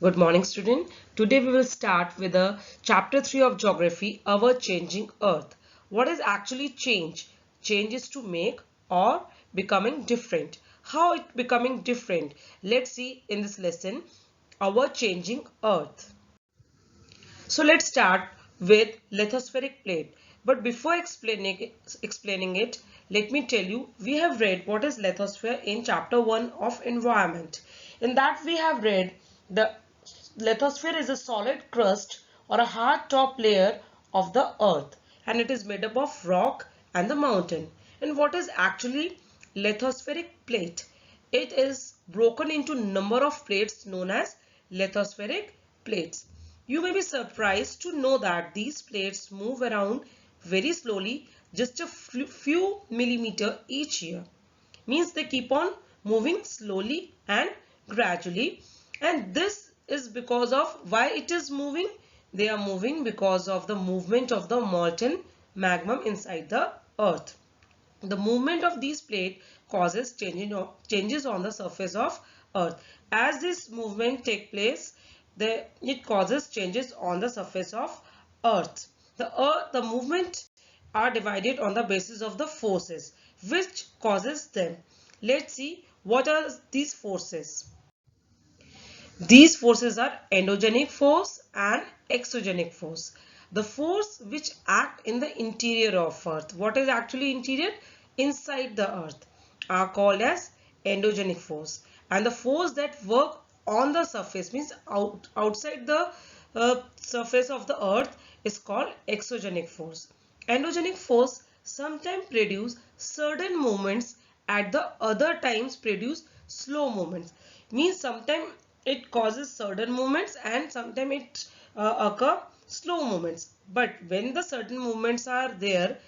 Good morning, student. Today we will start with the chapter 3 of geography, our changing earth. What is actually change? Change is to make or becoming different. How it becoming different? Let's see in this lesson, our changing earth. So let's start with lithospheric plate. But before explaining it, let me tell you, we have read what is lithosphere in chapter 1 of environment. In that we have read the lithosphere is a solid crust or a hard top layer of the earth, and it is made up of rock and the mountain. And what is actually lithospheric plate? It is broken into number of plates known as lithospheric plates. You may be surprised to know that these plates move around very slowly, just a few millimeter each year. Means they keep on moving slowly and gradually, and this is because of why it is moving. They are moving because of the movement of the molten magma inside the earth. The movement of these plates causes changes on the surface of earth. As this movement take place, it causes changes on the surface of earth. The movement are divided on the basis of the forces which causes them. Let's see what are these forces. These forces are endogenic force and exogenic force. The force which act in the interior of earth. What is actually interior? Inside the earth are called as endogenic force. And the force that work on the surface means outside the surface of the earth is called exogenic force. Endogenic force sometimes produce certain movements, at the other times produce slow movements. Means sometimes it causes certain movements and sometimes it occur slow movements. But when the certain movements are there,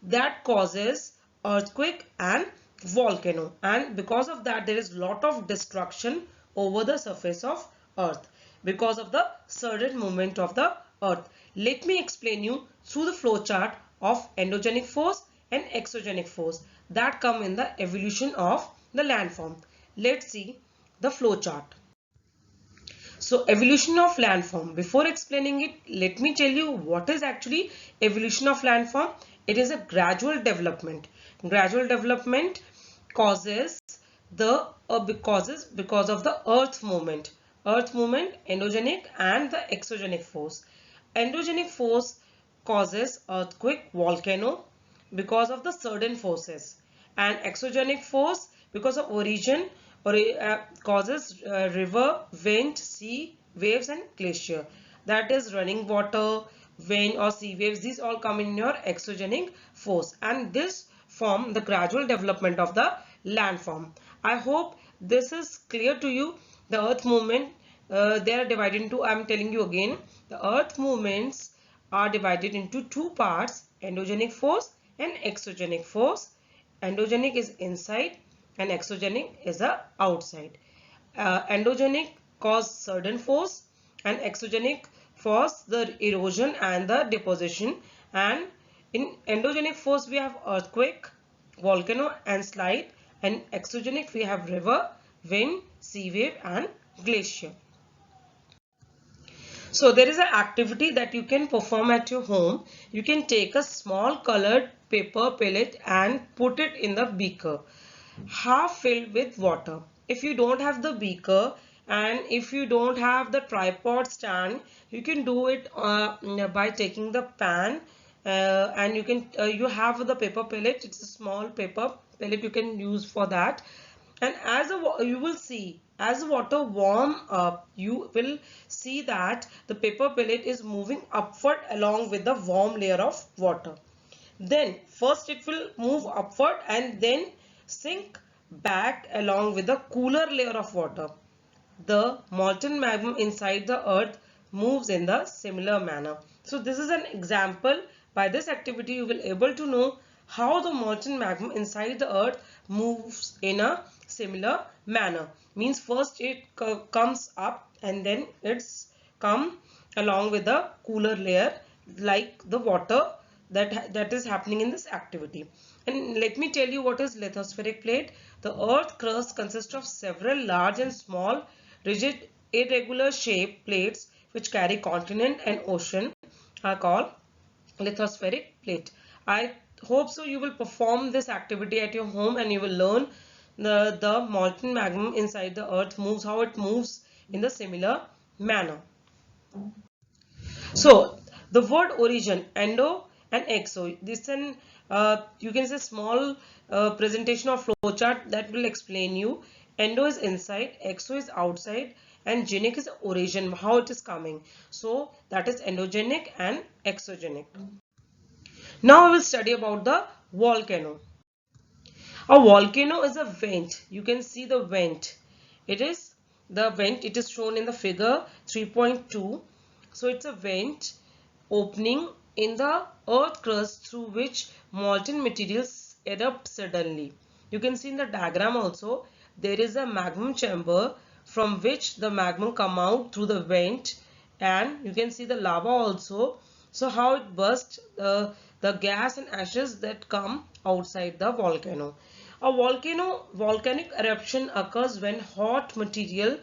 that causes earthquake and volcano, and because of that there is lot of destruction over the surface of earth because of the sudden movement of the earth. Let me explain you through the flow chart of endogenic force and exogenic force that come in the evolution of the landform. Let's see the flow chart. So evolution of landform. Before explaining it, let me tell you what is actually evolution of landform. It is a gradual development. Gradual development causes because of the earth movement. Earth movement, endogenic and the exogenic force. Endogenic force causes earthquake, volcano because of the certain forces, and exogenic force because of origin or causes river, wind, sea, waves and glacier. That is running water, wind or sea waves. These all come in your exogenic force, and this form the gradual development of the landform. I hope this is clear to you. The earth movement, they are divided into, I am telling you again, the earth movements are divided into two parts: endogenic force and exogenic force. Endogenic is inside and exogenic is the outside. Endogenic cause certain force and exogenic force the erosion and the deposition. And in endogenic force we have earthquake, volcano and slide, and exogenic we have river, wind, sea wave and glacier. So there is an activity that you can perform at your home. You can take a small colored paper pellet and put it in the beaker, half filled with water. If you don't have the beaker and if you don't have the tripod stand, you can do it by taking the pan, and you have the paper pellet. It's a small paper pellet you can use for that. And you will see, as the water warm up, you will see that the paper pellet is moving upward along with the warm layer of water. Then first it will move upward and then sink back along with the cooler layer of water. The molten magma inside the earth moves in the similar manner. So this is an example. By this activity you will able to know how the molten magma inside the earth moves in a similar manner. Means first it comes up and then it's come along with the cooler layer like the water that is happening in this activity. And let me tell you what is lithospheric plate. The earth crust consists of several large and small rigid irregular shaped plates which carry continent and ocean are called lithospheric plate. I hope so you will perform this activity at your home and you will learn the molten magma inside the earth moves, how it moves in the similar manner. So the word origin, endo and exo, this an you can say small presentation of flowchart that will explain you. Endo is inside, exo is outside, and genic is origin, how it is coming. So that is endogenic and exogenic. Now we will study about the volcano. A volcano is a vent. You can see the vent. It is the vent. It is shown in the figure 3.2. So it's a vent opening in the earth crust through which molten materials erupt suddenly. You can see in the diagram also there is a magma chamber from which the magma come out through the vent, and you can see the lava also. So how it bursts the gas and ashes that come outside the volcano. A volcanic eruption occurs when hot material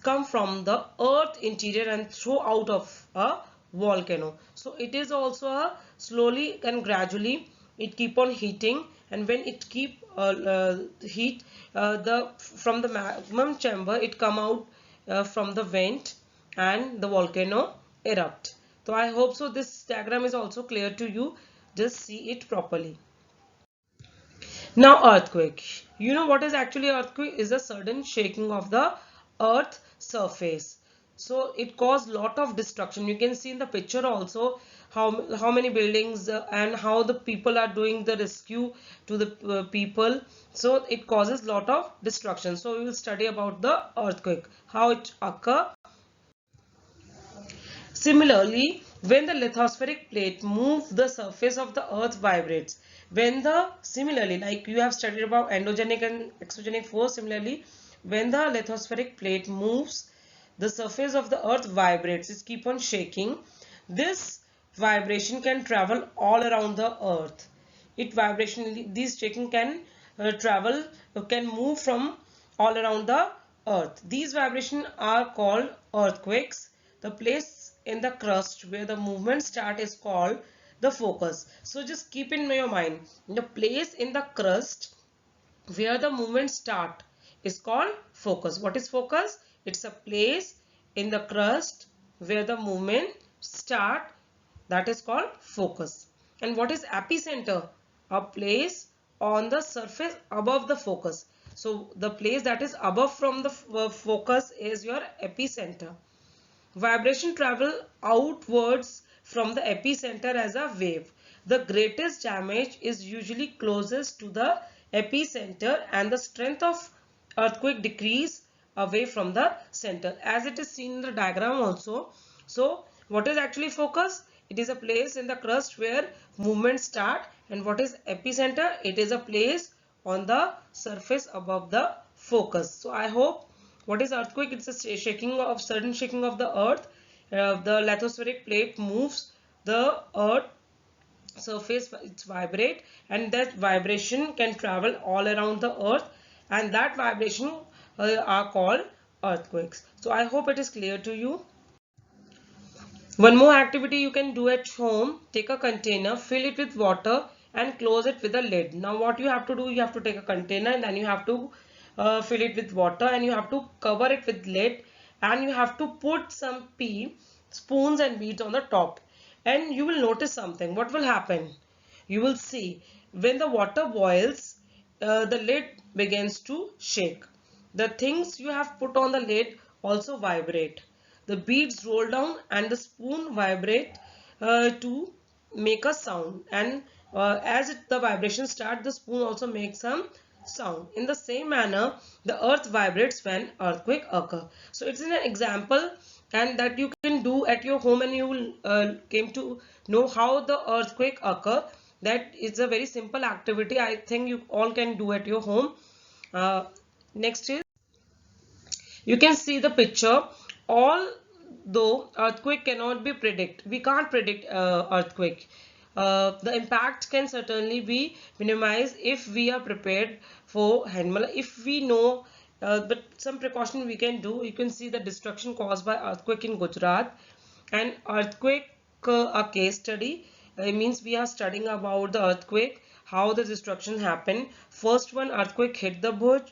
come from the earth interior and throw out of a volcano. So it is also a slowly and gradually it keep on heating, and when it keep heat the from the magma chamber it come out from the vent and the volcano erupt. So I hope so this diagram is also clear to you. Just see it properly. Now earthquake. You know what is actually earthquake? Is a sudden shaking of the earth surface. So it caused lot of destruction. You can see in the picture also how many buildings and how the people are doing the rescue to the people. So it causes lot of destruction. So we will study about the earthquake, how it occur. Similarly, when the lithospheric plate moves, the surface of the earth vibrates. Similarly, like you have studied about endogenic and exogenic force, similarly, when the lithospheric plate moves, the surface of the earth vibrates. It keeps on shaking. This vibration can travel all around the earth. These shaking can can move from all around the earth. These vibrations are called earthquakes. The place in the crust where the movement start is called the focus. So just keep in your mind, the place in the crust where the movement start is called focus. What is focus? It's a place in the crust where the movement start, that is called focus. And what is epicenter? A place on the surface above the focus. So the place that is above from the focus is your epicenter. Vibration travel outwards from the epicenter as a wave. The greatest damage is usually closest to the epicenter, and the strength of earthquake decrease away from the center, as it is seen in the diagram also. So what is actually focus? It is a place in the crust where movement start, and what is epicenter? It is a place on the surface above the focus. So I hope, what is earthquake? It's a sudden shaking of the earth. The lithospheric plate moves, the earth surface it's vibrate, and that vibration can travel all around the earth, and that vibration are called earthquakes. So I hope it is clear to you. One more activity you can do at home: take a container, fill it with water and close it with a lid. Now what you have to do, you have to take a container and then you have to fill it with water and you have to cover it with lid, and you have to put some spoons and beads on the top, and you will notice something. What will happen? You will see when the water boils, the lid begins to shake. The things you have put on the lid also vibrate. The beads roll down and the spoon vibrate to make a sound, and the vibration starts, the spoon also makes some sound. In the same manner, the earth vibrates when earthquake occur. So it's an example, and that you can do at your home, and you will came to know how the earthquake occur. That is a very simple activity. I think you all can do at your home. Next is, you can see the picture. Although earthquake cannot be we can't predict earthquake. The impact can certainly be minimized if we are prepared for handle. If we know but some precaution we can do. You can see the destruction caused by earthquake in Gujarat. And earthquake, a case study. It means we are studying about the earthquake, how the destruction happened. First one, earthquake hit the Bhuj,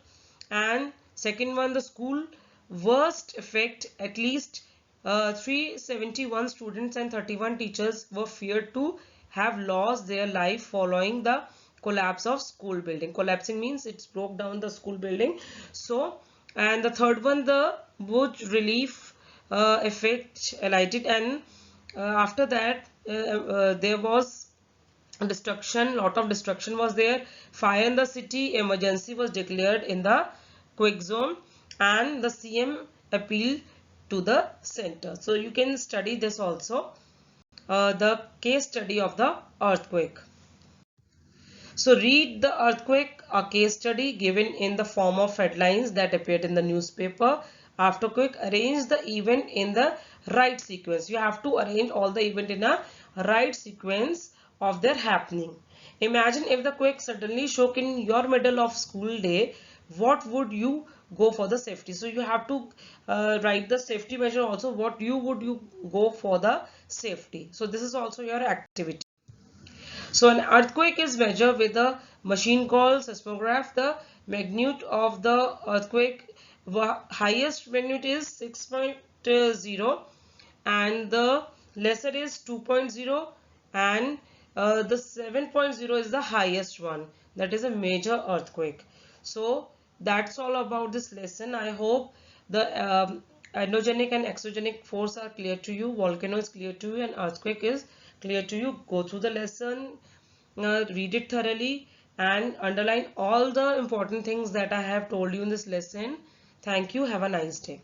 and second one, the school. Worst effect, at least 371 students and 31 teachers were feared to have lost their life following the collapse of school building. Collapsing means it's broke down the school building. So, and the third one, the Bhuj relief effect alighted, and after that there was destruction, lot of destruction was there. Fire in the city, emergency was declared in the quake zone, and the CM appealed to the center. So you can study this also, the case study of the earthquake. So read the earthquake, a case study given in the form of headlines that appeared in the newspaper. Afterquake, arrange the event in the right sequence. You have to arrange all the event in a right sequence of their happening. Imagine if the quake suddenly shook in your middle of school day, what would you go for the safety? So you have to write the safety measure also. What you go for the safety? So this is also your activity. So an earthquake is measured with a machine called seismograph. The magnitude of the earthquake, highest magnitude is 6.0 and the lesser is 2.0, and the 7.0 is the highest one. That is a major earthquake. So that's all about this lesson. I hope the endogenic and exogenic force are clear to you, volcano is clear to you, and earthquake is clear to you. Go through the lesson, read it thoroughly, and underline all the important things that I have told you in this lesson. Thank you. Have a nice day.